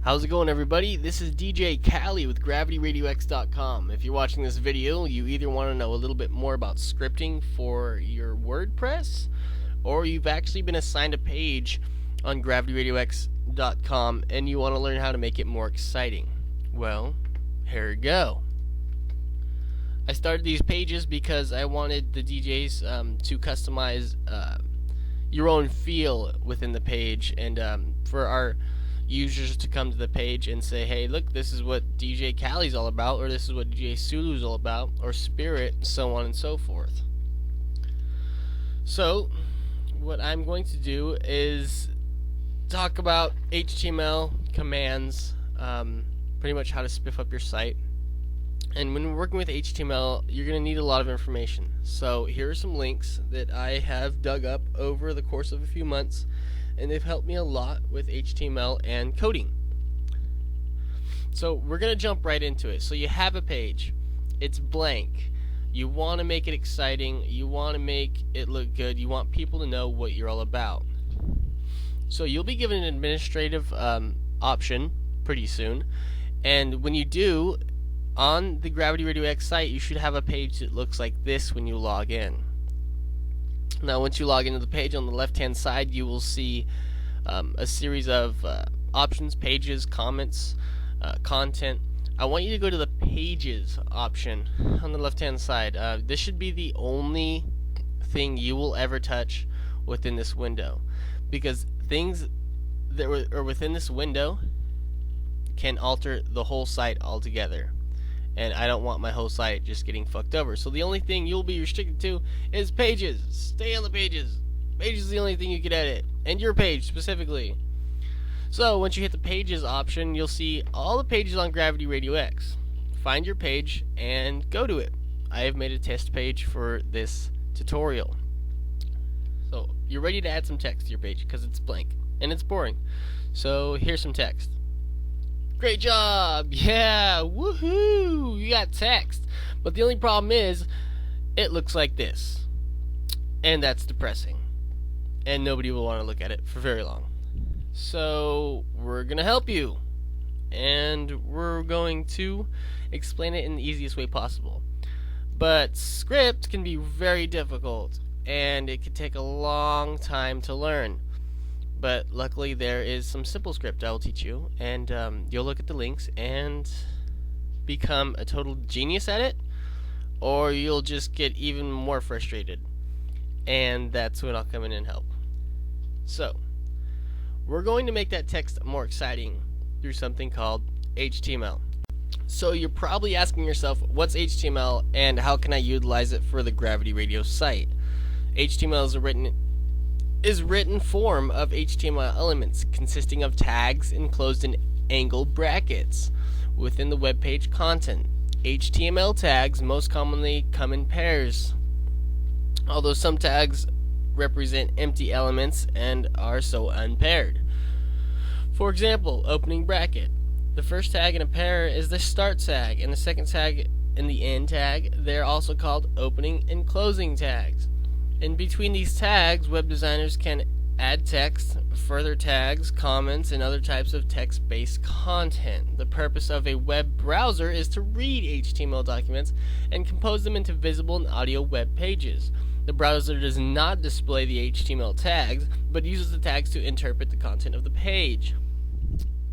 How's it going, everybody? This is DJ Callie with GravityRadioX.com. If you're watching this video, you either want to know a little bit more about scripting for your WordPress, or you've actually been assigned a page on GravityRadioX.com and you want to learn how to make it more exciting. Well, here we go. I started these pages because I wanted the DJs to customize your own feel within the page, and for our users to come to the page and say, hey, look, this is what DJ Callie's all about, or this is what DJ Sulu's all about, or Spirit, so on and so forth. So what I'm going to do is talk about HTML commands, pretty much how to spiff up your site. And when we're working with HTML, you're going to need a lot of information. So here are some links that I have dug up over the course of a few months, and they've helped me a lot with HTML and coding. So we're going to jump right into it. So you have a page. It's blank. You want to make it exciting. You want to make it look good. You want people to know what you're all about. So you'll be given an administrative option pretty soon. And when you do, on the Gravity Radio X site, you should have a page that looks like this when you log in. Now, once you log into the page, on the left-hand side, you will see a series of options, pages, comments, content. I want you to go to the Pages option on the left-hand side. This should be the only thing you will ever touch within this window, because things that are within this window can alter the whole site altogether. And I don't want my whole site just getting fucked over. So the only thing you'll be restricted to is pages. Stay on the pages. Pages is the only thing you can edit, and your page specifically. So once you hit the Pages option, you'll see all the pages on Gravity Radio X. Find your page and go to it. I have made a test page for this tutorial. So you're ready to add some text to your page because it's blank and it's boring. So here's some text. Great job! Yeah! Woohoo! You got text. But the only problem is, it looks like this. And that's depressing. And nobody will want to look at it for very long. So, we're going to help you. And we're going to explain it in the easiest way possible. But script can be very difficult, and it can take a long time to learn. But luckily there is some simple script I will teach you, and you'll look at the links and become a total genius at it, or you'll just get even more frustrated, and that's when I'll come in and help. So we're going to make that text more exciting through something called HTML. So you're probably asking yourself, what's HTML and how can I utilize it for the Gravity Radio site? HTML is written form of HTML elements consisting of tags enclosed in angled brackets within the web page content. HTML tags most commonly come in pairs, although some tags represent empty elements and are so unpaired. For example, opening bracket. The first tag in a pair is the start tag, and the second tag and the end tag. They're also called opening and closing tags. In between these tags, web designers can add text, further tags, comments, and other types of text-based content. The purpose of a web browser is to read HTML documents and compose them into visible and audio web pages. The browser does not display the HTML tags, but uses the tags to interpret the content of the page.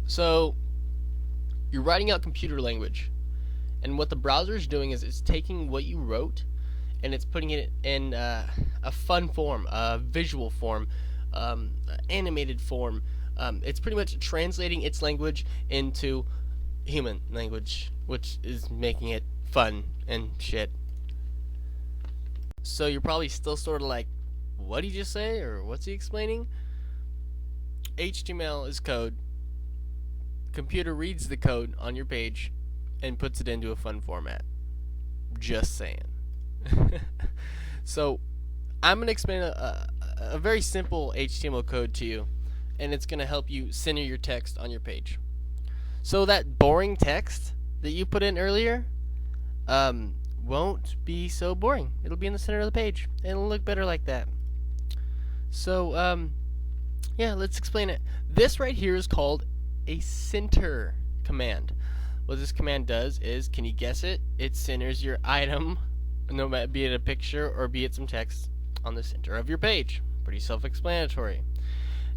So, you're writing out computer language, and what the browser is doing is it's taking what you wrote and it's putting it in a fun form, a visual form, animated form. It's pretty much translating its language into human language, which is making it fun and shit. So you're probably still sort of like, what did he just say, or what's he explaining? HTML is code. Computer reads the code on your page and puts it into a fun format. Just saying. So I'm going to explain a very simple HTML code to you, and it's going to help you center your text on your page. So that boring text that you put in earlier won't be so boring. It'll be in the center of the page, and it'll look better like that. So yeah, let's explain it. This right here is called a center command. What this command does is, can you guess it? It centers your item, no matter be it a picture or be it some text, on the center of your page. Pretty self-explanatory.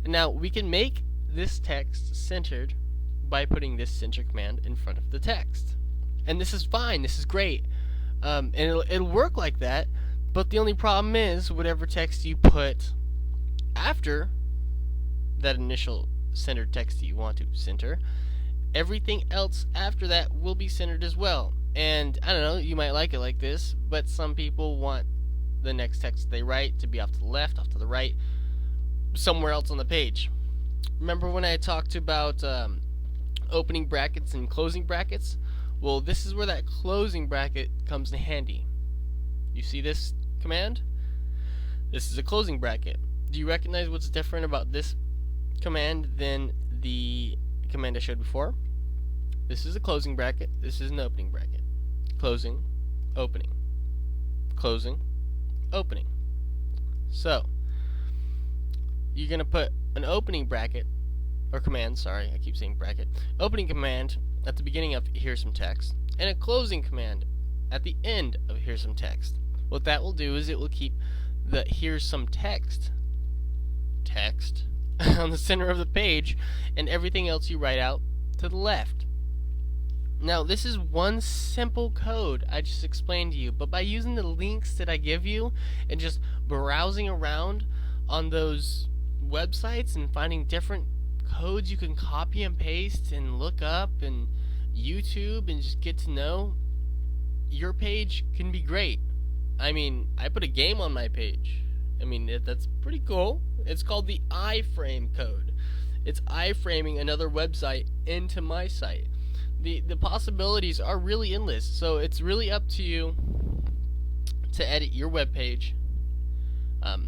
And now we can make this text centered by putting this center command in front of the text. And this is fine, this is great. And it'll work like that, but the only problem is whatever text you put after that initial centered text that you want to center, everything else after that will be centered as well. And I don't know, you might like it like this, but some people want the next text they write to be off to the left, off to the right, somewhere else on the page. Remember when I talked about opening brackets and closing brackets? Well, this is where that closing bracket comes in handy. You see this command? This is a closing bracket. Do you recognize what's different about this command than the command I showed before? This is a closing bracket. This is an opening bracket. Closing, opening. Closing, opening. So, you're going to put an opening bracket, or command, sorry, I keep saying bracket. Opening command at the beginning of here's some text, and a closing command at the end of here's some text. What that will do is it will keep the here's some text on the center of the page, and everything else you write out to the left. Now, this is one simple code I just explained to you, but by using the links that I give you and just browsing around on those websites and finding different codes you can copy and paste and look up and YouTube and just get to know, your page can be great. I mean, I put a game on my page. I mean, that's pretty cool. It's called the iframe code. It's iframing another website into my site. The possibilities are really endless, so it's really up to you to edit your web page,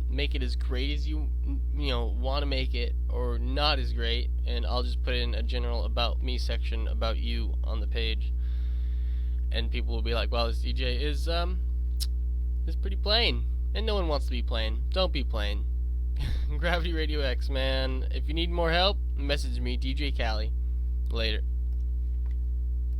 make it as great as you want to make it, or not as great, and I'll just put in a general about me section about you on the page, and people will be like, "Well, this DJ is pretty plain," and no one wants to be plain. Don't be plain. Gravity Radio X, man. If you need more help, message me, DJ Cali. Later.